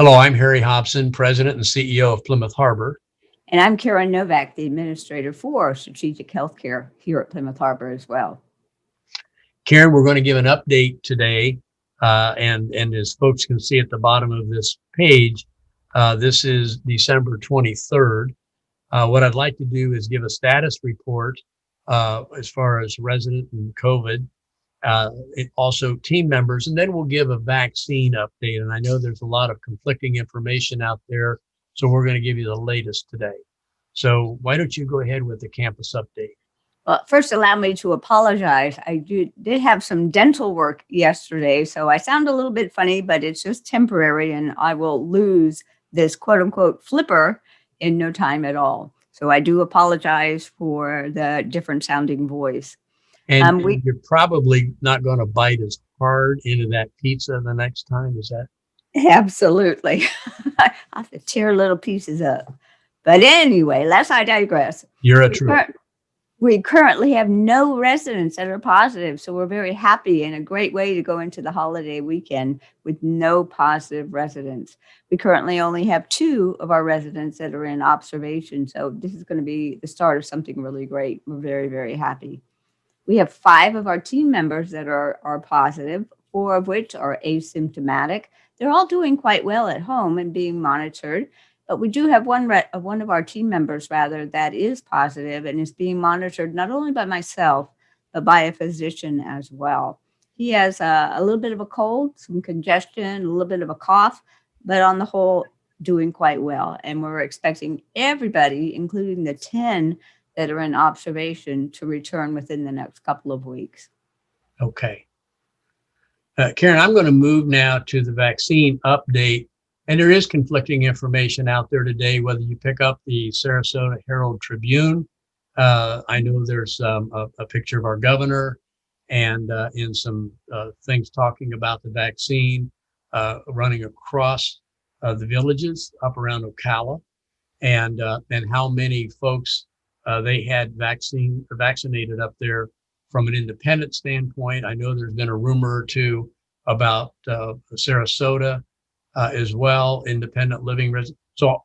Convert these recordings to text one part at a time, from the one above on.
Hello, I'm Harry Hobson, President and CEO of Plymouth Harbor. And I'm Karen Novak, the administrator for strategic healthcare here at Plymouth Harbor as well. Karen, we're going to give an update today, and as folks can see at the bottom of this page, this is December 23rd. What I'd like to do is give a status report as far as resident and COVID, also team members, and then we'll give a vaccine update. And I know there's a lot of conflicting information out there, so we're going to give you the latest today. So why don't you go ahead with the campus update? Well, first, allow me to apologize. I did have some dental work yesterday, so I sound a little bit funny, but it's just temporary, and I will lose this quote unquote flipper in no time at all. So I do apologize for the different sounding voice. And you're probably not going to bite as hard into that pizza the next time, is that? Absolutely. I have to tear little pieces up. But anyway, lest I digress. You're a true. We currently have no residents that are positive, so we're very happy and a great way to go into the holiday weekend with no positive residents. We currently only have 2 of our residents that are in observation, so this is going to be the start of something really great. We're very, very happy. We have 5 of our team members that are positive, 4 of which are asymptomatic. They're all doing quite well at home and being monitored. But we do have one of our team members, that is positive and is being monitored not only by myself, but by a physician as well. He has a little bit of a cold, some congestion, a little bit of a cough, but on the whole, doing quite well. And we're expecting everybody, including the 10 that are in observation, to return within the next couple of weeks. Okay. Karen, I'm going to move now to the vaccine update. And there is conflicting information out there today, whether you pick up the Sarasota Herald Tribune. I know there's a picture of our governor and in some things talking about the vaccine running across the villages up around Ocala, and how many folks they had vaccinated up there from an independent standpoint. I know there's been a rumor or two about Sarasota as well, independent living residents. So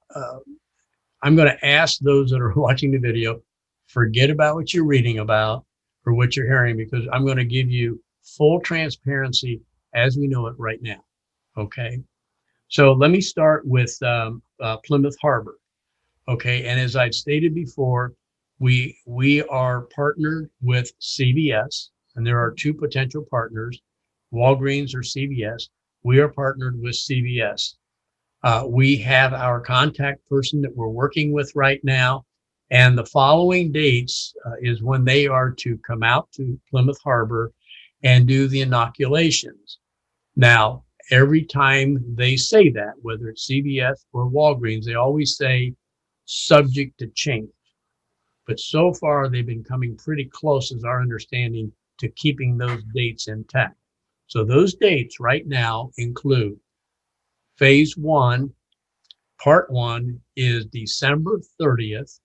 I'm going to ask those that are watching the video, forget about what you're reading about or what you're hearing, because I'm going to give you full transparency as we know it right now. Okay. So let me start with Plymouth Harbor. Okay. And as I've stated before, we are partnered with CVS, and there are 2 potential partners, Walgreens or CVS. We are partnered with CVS. We have our contact person that we're working with right now. And the following dates is when they are to come out to Plymouth Harbor and do the inoculations. Now, every time they say that, whether it's CVS or Walgreens, they always say subject to change. But so far, they've been coming pretty close, as our understanding, to keeping those dates intact. So those dates right now include phase 1, part 1 is December 30th,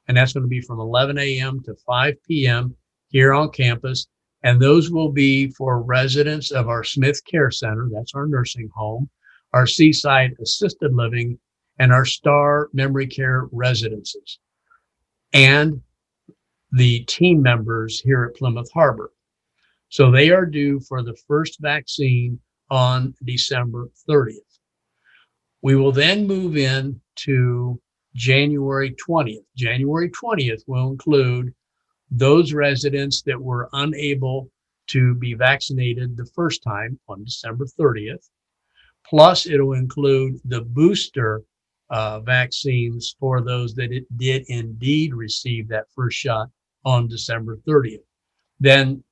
and that's going to be from 11 a.m. to 5 p.m. here on campus. And those will be for residents of our Smith Care Center, that's our nursing home, our Seaside Assisted Living, and our Star Memory Care residences, and the team members here at Plymouth Harbor. So they are due for the first vaccine on December 30th. We will then move in to January 20th. January 20th will include those residents that were unable to be vaccinated the first time on December 30th. Plus, it'll include the booster vaccines for those that did indeed receive that first shot on December 30th. Then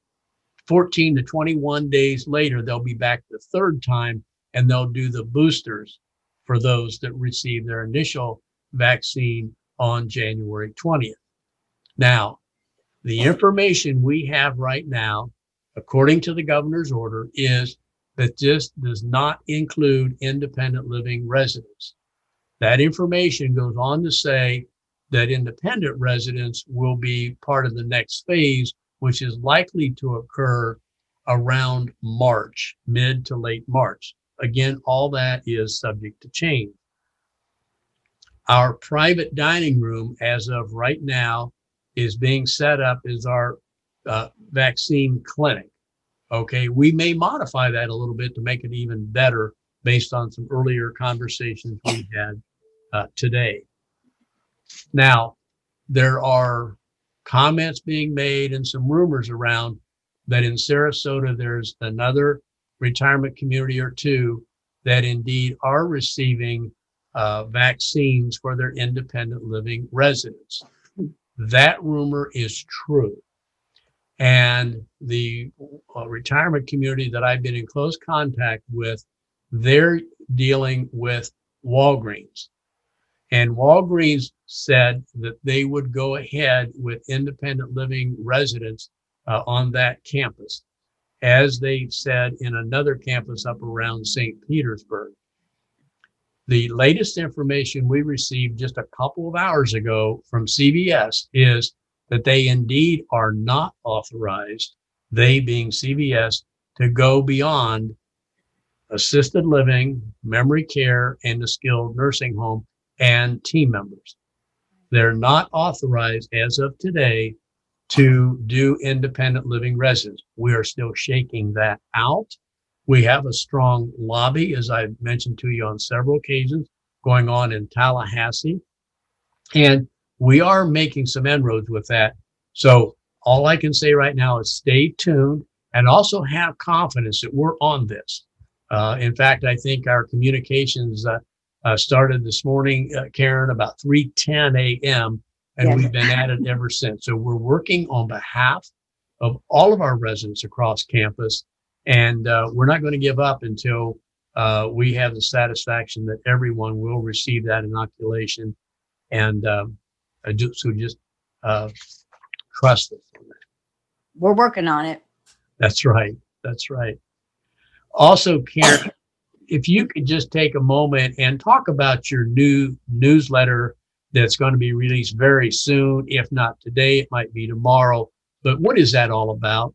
14 to 21 days later, they'll be back the 3rd time, and they'll do the boosters for those that received their initial vaccine on January 20th. Now, the information we have right now, according to the governor's order, is that this does not include independent living residents. That information goes on to say that independent residents will be part of the next phase, which is likely to occur around March, mid to late March. again, all that is subject to change. Our private dining room, as of right now, is being set up as our vaccine clinic. Okay, we may modify that a little bit to make it even better based on some earlier conversations we had today. Now, there are comments being made and some rumors around that in Sarasota, there's another retirement community or two that indeed are receiving vaccines for their independent living residents. That rumor is true. And the retirement community that I've been in close contact with, they're dealing with Walgreens. And Walgreens said that they would go ahead with independent living residents on that campus, as they said in another campus up around St. Petersburg. The latest information we received just a couple of hours ago from CVS is that they indeed are not authorized, they being CVS, to go beyond assisted living, memory care, and a skilled nursing home and team members. They're not authorized as of today to do independent living residents. We are still shaking that out. We have a strong lobby, as I've mentioned to you on several occasions, going on in Tallahassee. And we are making some inroads with that. So all I can say right now is stay tuned and also have confidence that we're on this. In fact, I think our communications started this morning, Karen, about 3:10 a.m., and Yes. we've been at it ever since. So we're working on behalf of all of our residents across campus, and we're not going to give up until we have the satisfaction that everyone will receive that inoculation. And so just trust us. We're working on it. That's right. That's right. Also, Karen, if you could just take a moment and talk about your new newsletter that's going to be released very soon. If not today, it might be tomorrow. But what is that all about?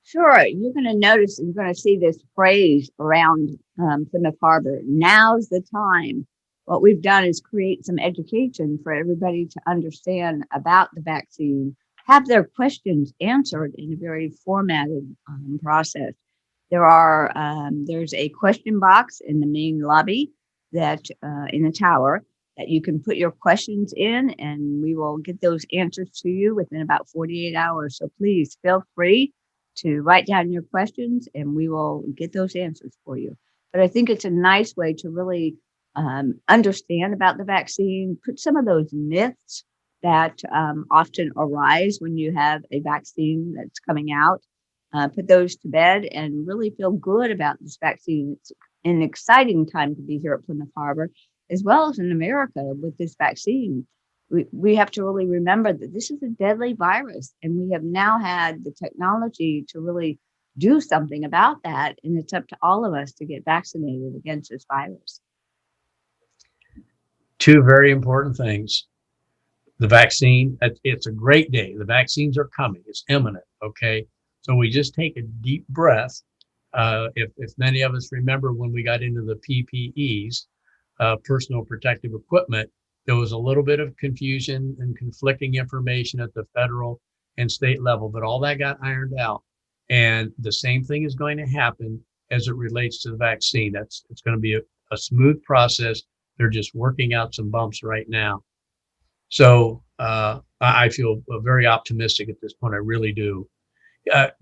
Sure. You're going to notice, you're going to see this phrase around Plymouth Harbor. Now's the time. What we've done is create some education for everybody to understand about the vaccine, have their questions answered in a very formatted process. There's a question box in the main lobby that in the tower that you can put your questions in, and we will get those answers to you within about 48 hours. So please feel free to write down your questions and we will get those answers for you. But I think it's a nice way to really understand about the vaccine, put some of those myths that often arise when you have a vaccine that's coming out, put those to bed and really feel good about this vaccine. It's an exciting time to be here at Plymouth Harbor, as well as in America with this vaccine. We have to really remember that this is a deadly virus, and we have now had the technology to really do something about that. And it's up to all of us to get vaccinated against this virus. Two very important things. The vaccine, it's a great day. The vaccines are coming. It's imminent. Okay. So we just take a deep breath. If many of us remember when we got into the PPEs, personal protective equipment, there was a little bit of confusion and conflicting information at the federal and state level, but all that got ironed out. And the same thing is going to happen as it relates to the vaccine. It's going to be a smooth process. They're just working out some bumps right now. So I feel very optimistic at this point. I really do.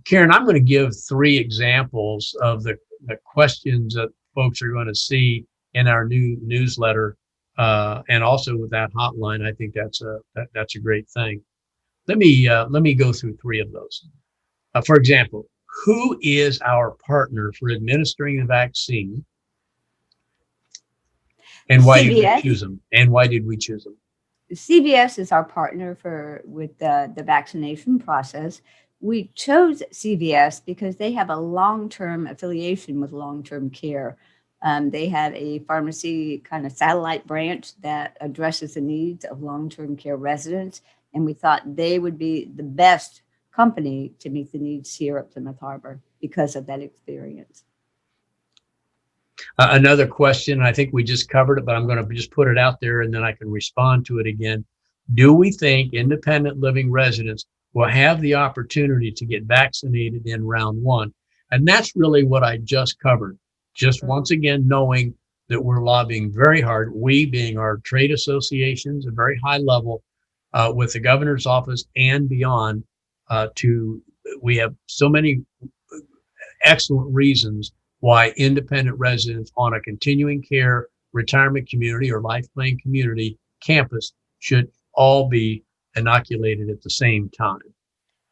Karen, I'm going to give 3 examples of the questions that folks are going to see in our new newsletter, and also with that hotline. I think that's a great thing. Let me go through 3 of those. For example, who is our partner for administering the vaccine, and why did we choose them? And why did we choose them? CVS is our partner with the vaccination process. We chose CVS because they have a long-term affiliation with long-term care. They have a pharmacy kind of satellite branch that addresses the needs of long-term care residents, and we thought they would be the best company to meet the needs here at Plymouth Harbor because of that experience. Another question, I think we just covered it, but I'm going to just put it out there and then I can respond to it again. Do we think independent living residents will have the opportunity to get vaccinated in round one? And that's really what I just covered. Just once again, knowing that we're lobbying very hard, we being our trade associations, a very high level, with the governor's office and beyond, we have so many excellent reasons why independent residents on a continuing care retirement community or life plan community campus should all be inoculated at the same time.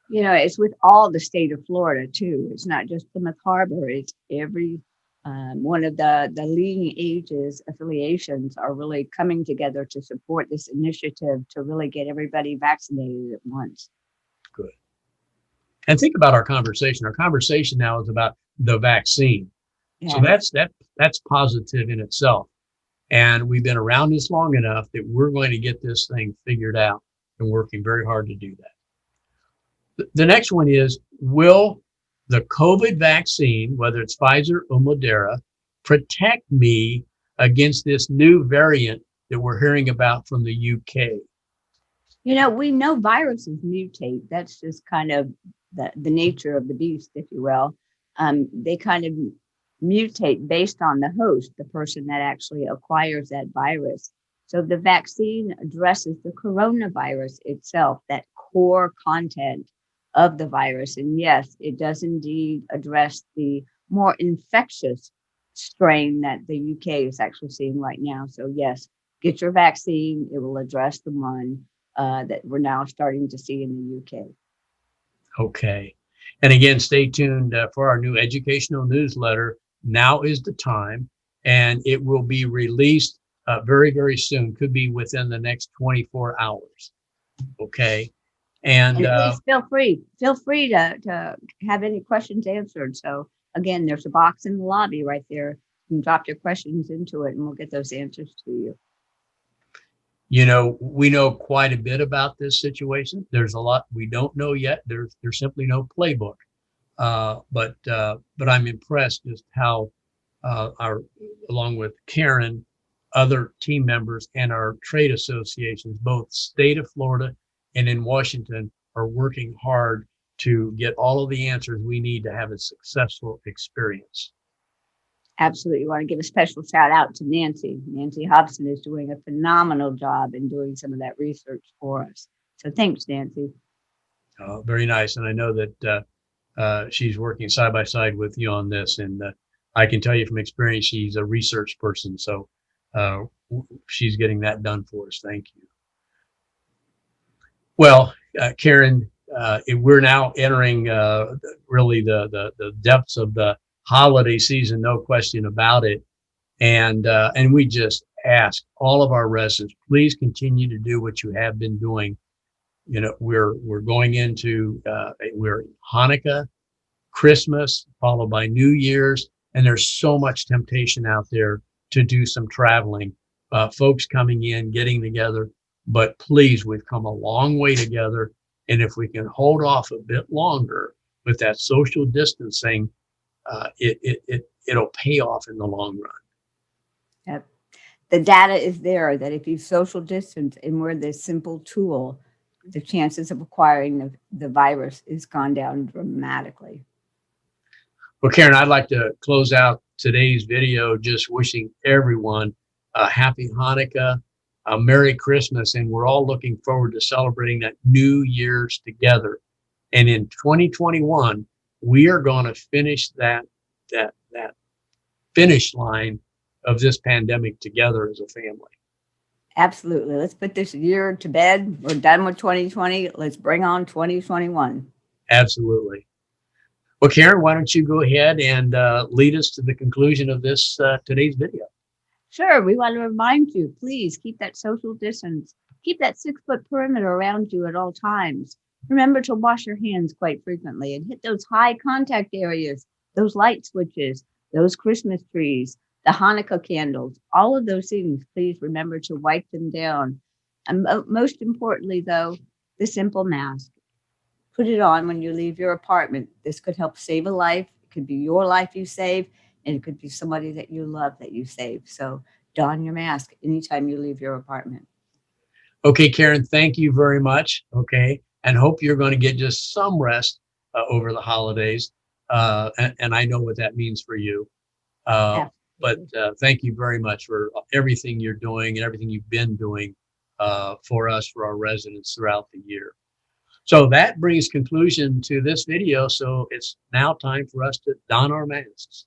You know, it's with all the state of Florida too. It's not just Plymouth Harbor. It's every one of the leading ages affiliations are really coming together to support this initiative to really get everybody vaccinated at once. Good. And think about our conversation. Our conversation now is about the vaccine. So that's positive in itself. And we've been around this long enough that we're going to get this thing figured out and working very hard to do that. The next one is, will the COVID vaccine, whether it's Pfizer or Moderna, protect me against this new variant that we're hearing about from the UK? You know, we know viruses mutate. That's just kind of the nature of the beast, if you will. They kind of mutate based on the host, the person that actually acquires that virus. So the vaccine addresses the coronavirus itself, that core content of the virus. And yes, it does indeed address the more infectious strain that the UK is actually seeing right now. So yes, get your vaccine. It will address the one that we're now starting to see in the UK. Okay. And again, stay tuned for our new educational newsletter. Now is the time, and it will be released very, very soon. Could be within the next 24 hours. Okay. And please feel free to have any questions answered. So again, there's a box in the lobby right there. You can drop your questions into it and we'll get those answers to you. You know, we know quite a bit about this situation. There's a lot we don't know yet. There's simply no playbook. But I'm impressed just how along with Karen, other team members and our trade associations, both state of Florida and in Washington, are working hard to get all of the answers we need to have a successful experience. Absolutely. I want to give a special shout out to Nancy. Nancy Hobson is doing a phenomenal job in doing some of that research for us. So thanks, Nancy. Very nice. And I know that she's working side by side with you on this. And I can tell you from experience, she's a research person. So she's getting that done for us. Thank you. Well, Karen, we're now entering really the depths of the holiday season, no question about it. And we just ask all of our residents, please continue to do what you have been doing. You know, we're going into we're Hanukkah, Christmas, followed by New Year's, and there's so much temptation out there to do some traveling. Folks coming in, getting together, but please, we've come a long way together, and if we can hold off a bit longer with that social distancing, it'll pay off in the long run. Yep. The data is there that if you social distance and we're this simple tool, the chances of acquiring the virus is gone down dramatically. Well, Karen, I'd like to close out today's video just wishing everyone a happy Hanukkah, a Merry Christmas, and we're all looking forward to celebrating that New Year's together. And in 2021, we are going to finish that finish line of this pandemic together as a family. Absolutely. Let's put this year to bed. We're done with 2020. Let's bring on 2021. Absolutely. Well, Karen, why don't you go ahead and lead us to the conclusion of this today's video? Sure. We want to remind you, please keep that social distance. Keep that 6-foot perimeter around you at all times. Remember to wash your hands quite frequently and hit those high contact areas, those light switches, those Christmas trees, the Hanukkah candles, all of those things. Please remember to wipe them down. And most importantly, though, the simple mask. Put it on when you leave your apartment. This could help save a life. It could be your life you save. And it could be somebody that you love that you save. So don your mask anytime you leave your apartment. Okay, Karen, thank you very much. Okay, and hope you're going to get just some rest over the holidays. And I know what that means for you. But thank you very much for everything you're doing and everything you've been doing for us, for our residents throughout the year. So that brings conclusion to this video. So it's now time for us to don our masks.